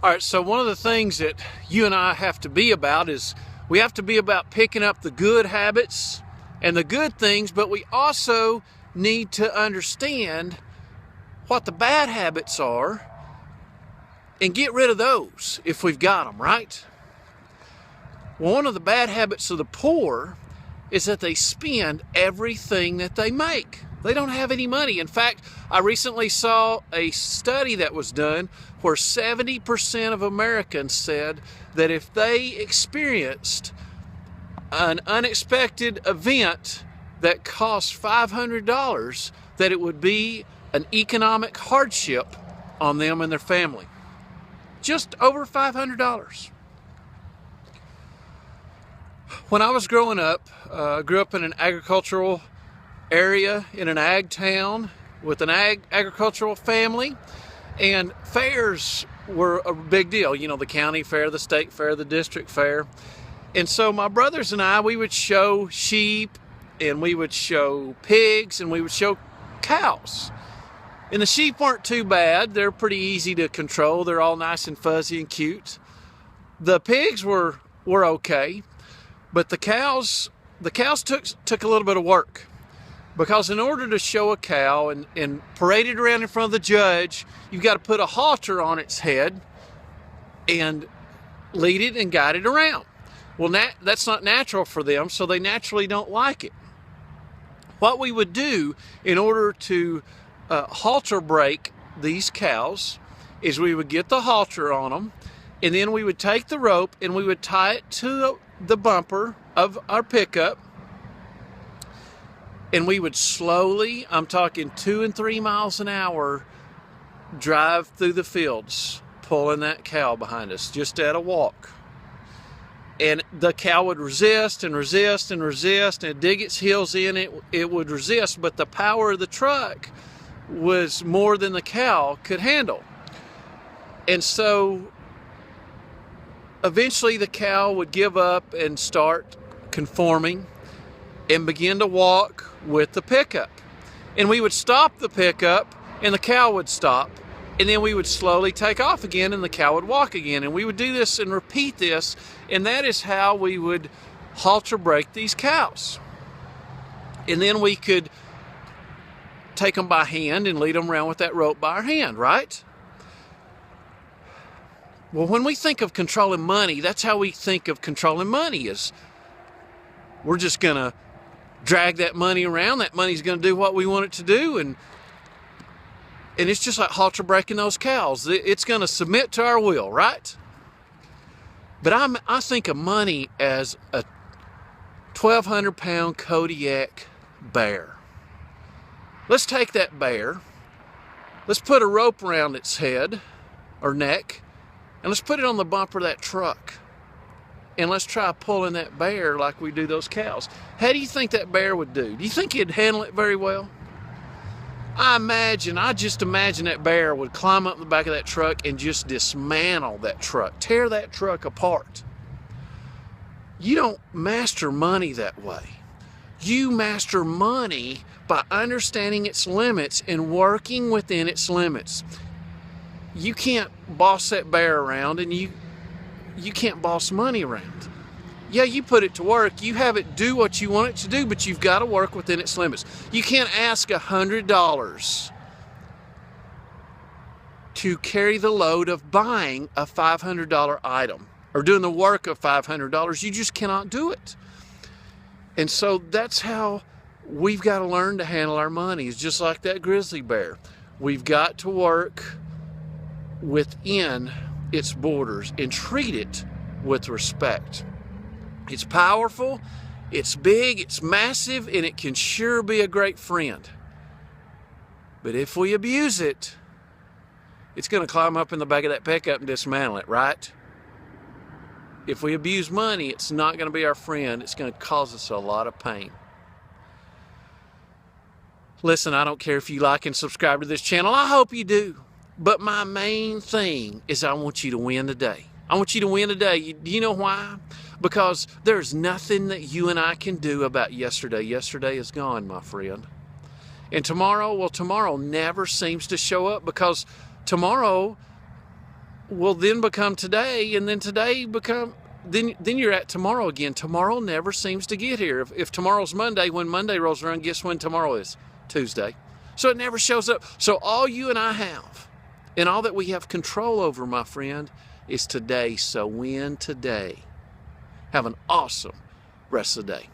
All right, so one of the things that you and I have to be about is we have to be about picking up the good habits and the good things, but we also need to understand what the bad habits are and get rid of those if we've got them, right? Well, one of the bad habits of the poor is that they spend everything that they make. They don't have any money. In fact, I recently saw a study that was done where 70% of Americans said that if they experienced an unexpected event that cost $500, that it would be an economic hardship on them and their family. Just over $500. When I was growing up, I grew up in an agricultural area, in an ag town, with an agricultural family, and fairs were a big deal. You know, the county fair, the state fair, the district fair. And so my brothers and I, we would show sheep, and we would show pigs, and we would show cows. And the sheep weren't too bad. They're pretty easy to control. They're all nice and fuzzy and cute. The pigs were okay, but the cows took a little bit of work. Because in order to show a cow and parade it around in front of the judge, you've got to put a halter on its head and lead it and guide it around. Well, that's not natural for them, so they naturally don't like it. What we would do in order to halter break these cows is we would get the halter on them, and then we would take the rope and we would tie it to the bumper of our pickup, and we would slowly, I'm talking 2 and 3 miles an hour, drive through the fields, pulling that cow behind us, just at a walk. And the cow would resist and resist and resist and dig its heels in. It would resist, but the power of the truck was more than the cow could handle. And so eventually the cow would give up and start conforming and begin to walk with the pickup. And we would stop the pickup and the cow would stop. And then we would slowly take off again and the cow would walk again. And we would do this and repeat this. And that is how we would halter break these cows. And then we could take them by hand and lead them around with that rope by our hand, right? Well, when we think of controlling money, that's how we think of controlling money, is we're just going to drag that money around. That money's going to do what we want it to do. And it's just like halter breaking those cows. It's going to submit to our will, right? But I think of money as a 1,200-pound Kodiak bear. Let's take that bear. Let's put a rope around its head or neck, and let's put it on the bumper of that truck. And let's try pulling that bear like we do those cows. How do you think that bear would do? Do you think he'd handle it very well? I just imagine that bear would climb up the back of that truck and just dismantle that truck, tear that truck apart. You don't master money that way. You master money by understanding its limits and working within its limits. You can't boss that bear around, and you can't boss money around. Yeah, you put it to work, you have it do what you want it to do, but you've got to work within its limits. You can't ask $100 to carry the load of buying a $500 item or doing the work of $500. You just cannot do it. And so that's how we've got to learn to handle our money. It's just like that grizzly bear. We've got to work within its borders and treat it with respect. It's powerful, it's big, it's massive, and it can sure be a great friend. But if we abuse it, it's going to climb up in the back of that pickup and dismantle it, right? If we abuse money, it's not going to be our friend. It's going to cause us a lot of pain. Listen, I don't care if you like and subscribe to this channel. I hope you do. But my main thing is I want you to win today. I want you to win today. Do you know why? Because there's nothing that you and I can do about yesterday. Yesterday is gone, my friend. And tomorrow, well, tomorrow never seems to show up, because tomorrow will then become today, and then today become, then you're at tomorrow again. Tomorrow never seems to get here. If tomorrow's Monday, when Monday rolls around, guess when tomorrow is? Tuesday. So it never shows up. So all you and I have, and all that we have control over, my friend, is today. So win today. Have an awesome rest of the day.